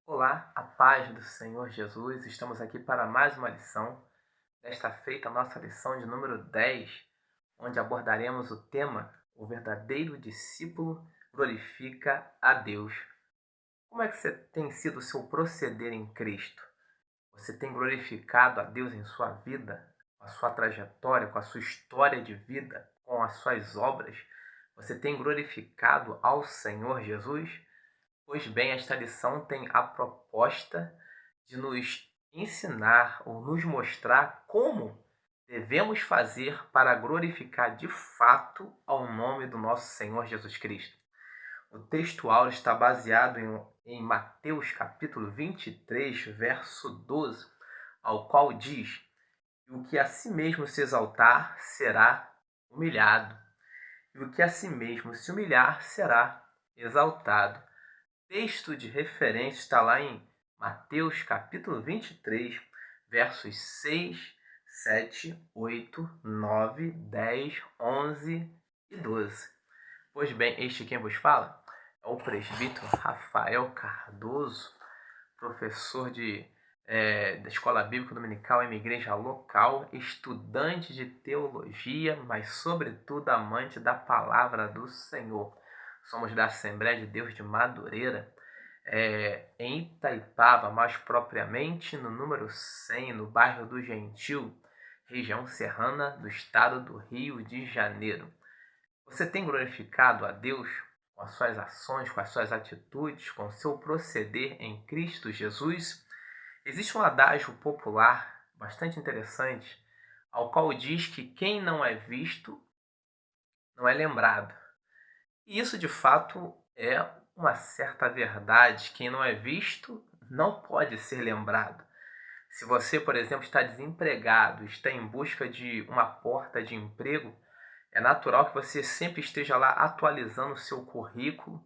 Olá, a paz do Senhor Jesus. Estamos aqui para mais uma lição. Desta feita, a nossa lição de número 10, onde abordaremos o tema: o verdadeiro discípulo glorifica a Deus. Como é que você tem sido o seu proceder em Cristo? Você tem glorificado a Deus em sua vida, com a sua trajetória, com a sua história de vida, com as suas obras? Você tem glorificado ao Senhor Jesus? Pois bem, esta lição tem a proposta de nos ensinar ou nos mostrar como devemos fazer para glorificar de fato ao nome do nosso Senhor Jesus Cristo. O texto áureo está baseado em Mateus capítulo 23, verso 12, ao qual diz: "O que a si mesmo se exaltar será humilhado, e o que a si mesmo se humilhar será exaltado." Texto de referência está lá em Mateus capítulo 23, versos 6, 7, 8, 9, 10, 11 e 12. Pois bem, este quem vos fala é o presbítero Rafael Cardoso, professor da Escola Bíblica Dominical em uma igreja local, estudante de teologia, mas sobretudo amante da palavra do Senhor. Somos da Assembleia de Deus de Madureira, em Itaipava, mais propriamente no número 100, no bairro do Gentil, região serrana do estado do Rio de Janeiro. Você tem glorificado a Deus com as suas ações, com as suas atitudes, com o seu proceder em Cristo Jesus? Existe um adágio popular bastante interessante, ao qual diz que quem não é visto não é lembrado. E isso, de fato, é uma certa verdade. Quem não é visto não pode ser lembrado. Se você, por exemplo, está desempregado, está em busca de uma porta de emprego, é natural que você sempre esteja lá atualizando o seu currículo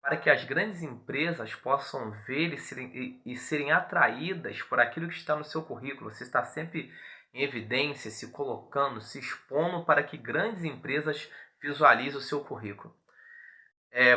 para que as grandes empresas possam ver e serem atraídas por aquilo que está no seu currículo. Você está sempre em evidência, se colocando, se expondo para que grandes empresas visualizem o seu currículo.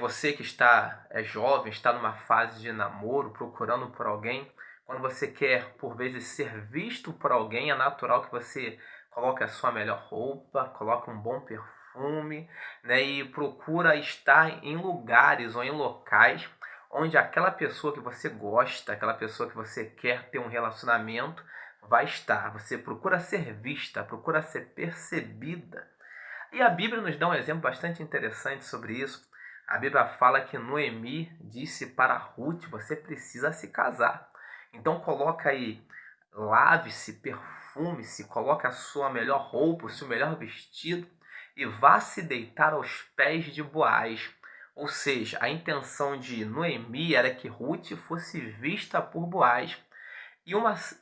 Você que é jovem, está numa fase de namoro, procurando por alguém, quando você quer, por vezes, ser visto por alguém, é natural que você coloque a sua melhor roupa, coloque um bom perfume, né, e procura estar em lugares ou em locais onde aquela pessoa que você gosta, aquela pessoa que você quer ter um relacionamento, vai estar. Você procura ser vista, procura ser percebida. E a Bíblia nos dá um exemplo bastante interessante sobre isso. A Bíblia fala que Noemi disse para Ruth: você precisa se casar. Então coloca aí, lave-se, perfume-se, coloque a sua melhor roupa, o seu melhor vestido e vá se deitar aos pés de Boaz. Ou seja, a intenção de Noemi era que Ruth fosse vista por Boaz.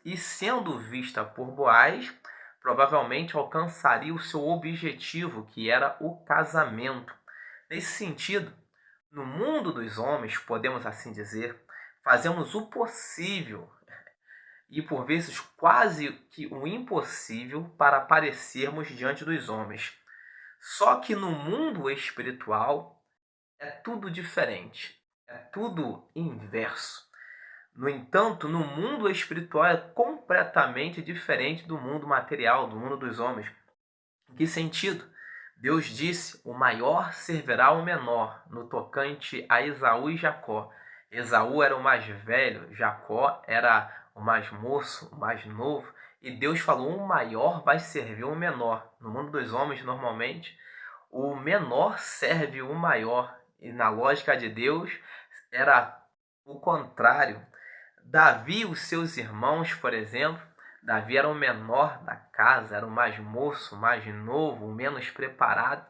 E sendo vista por Boaz, provavelmente alcançaria o seu objetivo, que era o casamento. Nesse sentido, no mundo dos homens, podemos assim dizer, fazemos o possível e por vezes quase que o impossível para aparecermos diante dos homens. Só que no mundo espiritual é tudo diferente, é tudo inverso. No entanto, no mundo espiritual é completamente diferente do mundo material, do mundo dos homens. Em que sentido? Deus disse: o maior servirá ao menor, no tocante a Esaú e Jacó. Esaú era o mais velho, Jacó era o mais moço, o mais novo. E Deus falou: o maior vai servir o menor. No mundo dos homens, normalmente, o menor serve o maior. E na lógica de Deus, era o contrário. Davi e os seus irmãos, por exemplo, Davi era o menor da casa, era o mais moço, o mais novo, o menos preparado,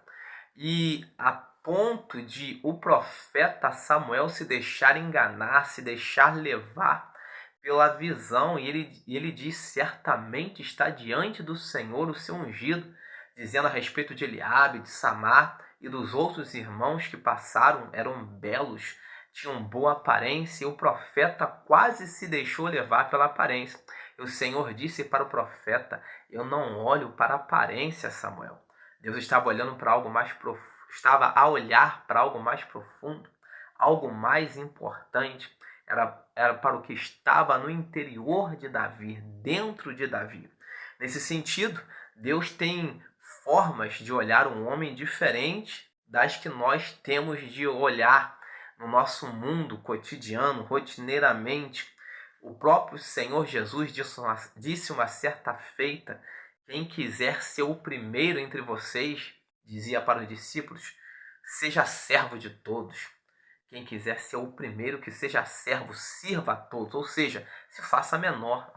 e a ponto de o profeta Samuel se deixar enganar, se deixar levar pela visão, e ele diz: certamente está diante do Senhor o seu ungido, dizendo a respeito de Eliabe, de Samar e dos outros irmãos que passaram, eram belos, tinham boa aparência, e o profeta quase se deixou levar pela aparência. E o Senhor disse para o profeta: eu não olho para a aparência, Samuel. Deus estava olhando para algo mais profundo, estava a olhar para algo mais profundo, algo mais importante. era para o que estava no interior de Davi, dentro de Davi. Nesse sentido, Deus tem formas de olhar um homem diferente das que nós temos de olhar no nosso mundo cotidiano, rotineiramente. O próprio Senhor Jesus disse uma certa feita: quem quiser ser o primeiro entre vocês, dizia para os discípulos, seja servo de todos. Quem quiser ser o primeiro, que seja servo, sirva a todos. Ou seja, se faça menor.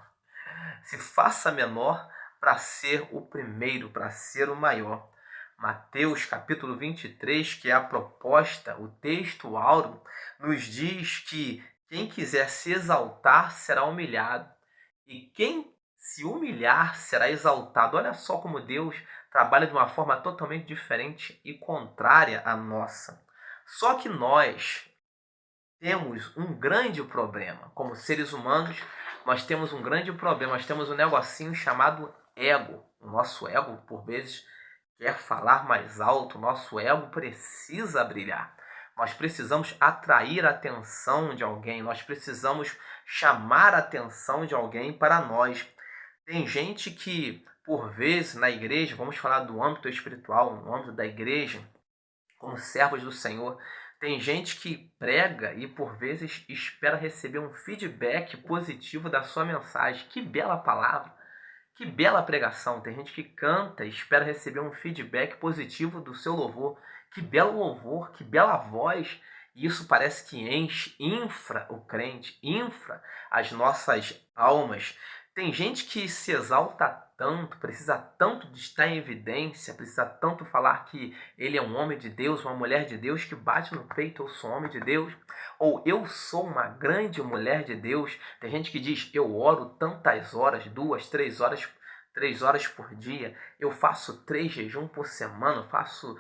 Se faça menor para ser o primeiro, para ser o maior. Mateus capítulo 23, que é a proposta, o texto áureo, nos diz que quem quiser se exaltar será humilhado. E quem se humilhar será exaltado. Olha só como Deus trabalha de uma forma totalmente diferente e contrária à nossa. Só que nós temos um grande problema. Como seres humanos, nós temos um grande problema. Nós temos um negocinho chamado ego. O nosso ego, por vezes, quer falar mais alto. O nosso ego precisa brilhar. Nós precisamos atrair a atenção de alguém. Nós precisamos chamar a atenção de alguém para nós. Tem gente que, por vezes, na igreja, vamos falar do âmbito espiritual, no âmbito da igreja, como servos do Senhor, tem gente que prega e, por vezes, espera receber um feedback positivo da sua mensagem. Que bela palavra, que bela pregação. Tem gente que canta e espera receber um feedback positivo do seu louvor. Que belo louvor, que bela voz. E isso parece que enche, infla o crente, infla as nossas almas. Tem gente que se exalta tanto, precisa tanto de estar em evidência, precisa tanto falar que ele é um homem de Deus, uma mulher de Deus, que bate no peito: eu sou homem de Deus, ou eu sou uma grande mulher de Deus. Tem gente que diz: eu oro tantas horas, 2, 3 horas por dia, eu faço 3 jejuns por semana, faço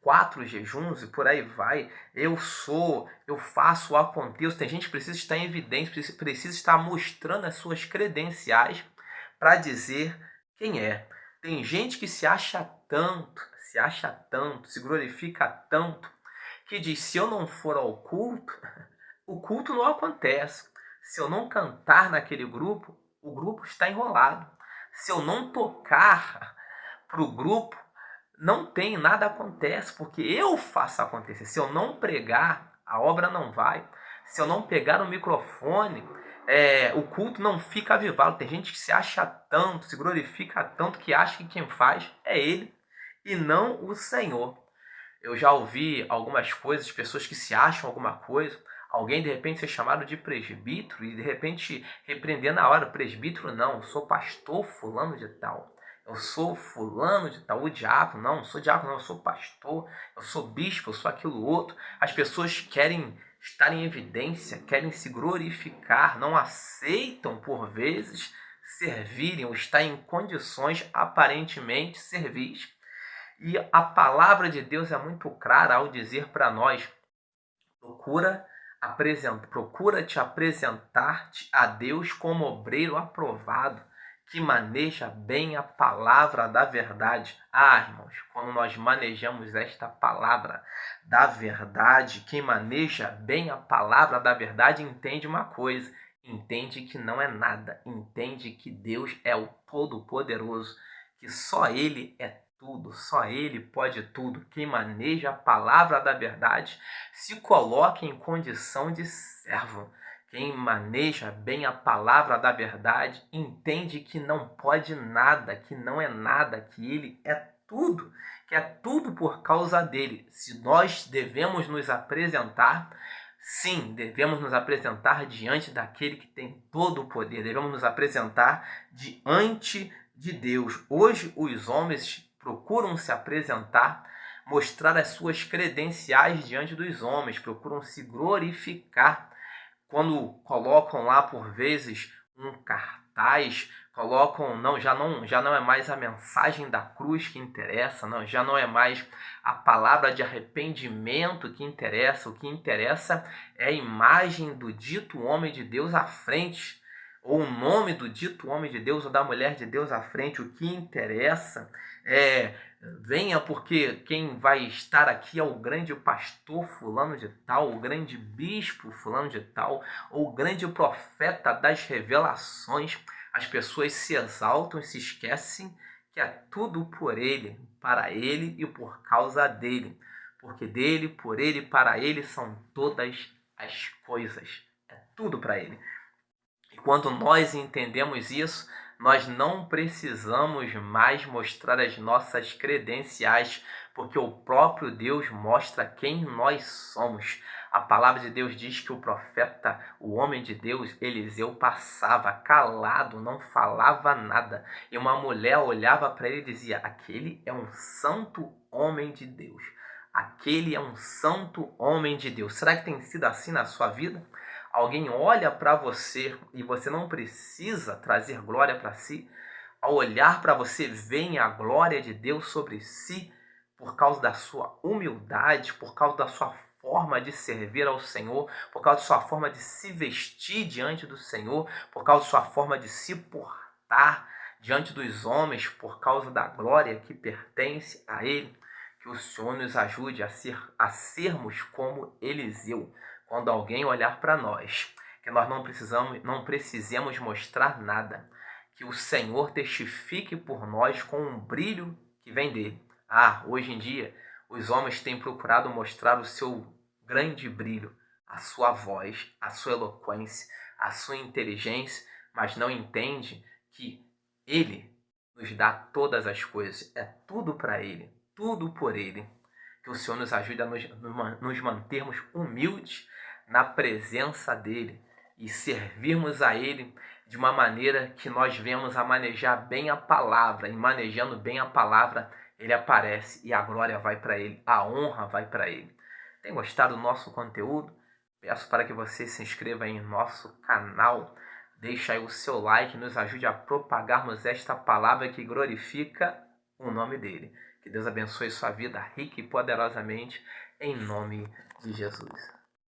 4 jejuns e por aí vai. Eu faço, aconteço. Tem gente que precisa estar em evidência, precisa estar mostrando as suas credenciais para dizer quem é. Tem gente que se acha tanto, se glorifica tanto, que diz: se eu não for ao culto, o culto não acontece. Se eu não cantar naquele grupo, o grupo está enrolado. Se eu não tocar para o grupo, não tem, nada acontece, porque eu faço acontecer. Se eu não pregar, a obra não vai. Se eu não pegar o microfone, o culto não fica avivado. Tem gente que se acha tanto, se glorifica tanto, que acha que quem faz é ele e não o Senhor. Eu já ouvi algumas coisas, pessoas que se acham alguma coisa, alguém de repente ser chamado de presbítero e de repente repreender na hora: presbítero não, eu sou pastor fulano de tal. Eu sou fulano de tal, o diácono, não sou diácono, não, eu sou pastor, eu sou bispo, eu sou aquilo outro. As pessoas querem estar em evidência, querem se glorificar, não aceitam, por vezes, servirem ou estar em condições aparentemente servis. E a palavra de Deus é muito clara ao dizer para nós: procura te apresentar-te a Deus como obreiro aprovado, que maneja bem a palavra da verdade. Irmãos, quando nós manejamos esta palavra da verdade, quem maneja bem a palavra da verdade entende uma coisa: entende que não é nada, entende que Deus é o Todo-Poderoso, que só Ele é tudo, só Ele pode tudo. Quem maneja a palavra da verdade se coloca em condição de servo. Quem maneja bem a palavra da verdade entende que não pode nada, que não é nada, que Ele é tudo, que é tudo por causa dele. Se nós devemos nos apresentar, sim, devemos nos apresentar diante daquele que tem todo o poder, devemos nos apresentar diante de Deus. Hoje os homens procuram se apresentar, mostrar as suas credenciais diante dos homens, procuram se glorificar. Quando colocam lá, por vezes, um cartaz, colocam, já não é mais a mensagem da cruz que interessa, já não é mais a palavra de arrependimento que interessa. O que interessa é a imagem do dito homem de Deus à frente. ou o nome do dito homem de Deus ou da mulher de Deus à frente. O que interessa venha, porque quem vai estar aqui é o grande pastor fulano de tal, o grande bispo fulano de tal, ou o grande profeta das revelações. As pessoas se exaltam e se esquecem que é tudo por ele, para ele e por causa dele. Porque dele, por ele, para ele são todas as coisas. É tudo para ele. E quando nós entendemos isso, nós não precisamos mais mostrar as nossas credenciais, porque o próprio Deus mostra quem nós somos. A palavra de Deus diz que o profeta, o homem de Deus, Eliseu, passava calado, não falava nada. E uma mulher olhava para ele e dizia: aquele é um santo homem de Deus. Aquele é um santo homem de Deus. Será que tem sido assim na sua vida? Alguém olha para você e você não precisa trazer glória para si. Ao olhar para você, vem a glória de Deus sobre si por causa da sua humildade, por causa da sua forma de servir ao Senhor, por causa da sua forma de se vestir diante do Senhor, por causa da sua forma de se portar diante dos homens, por causa da glória que pertence a Ele. Que o Senhor nos ajude a sermos como Eliseu. Quando alguém olhar para nós, que nós não precisemos mostrar nada, que o Senhor testifique por nós com um brilho que vem dele. Hoje em dia, os homens têm procurado mostrar o seu grande brilho, a sua voz, a sua eloquência, a sua inteligência, mas não entende que ele nos dá todas as coisas, é tudo para ele, tudo por ele. Que o Senhor nos ajude a nos mantermos humildes na presença dele e servirmos a ele de uma maneira que nós venhamos a manejar bem a palavra. E manejando bem a palavra, ele aparece e a glória vai para ele, a honra vai para ele. Tem gostado do nosso conteúdo? Peço para que você se inscreva em nosso canal, deixe aí o seu like, nos ajude a propagarmos esta palavra que glorifica o nome dele. Que Deus abençoe sua vida rica e poderosamente, em nome de Jesus.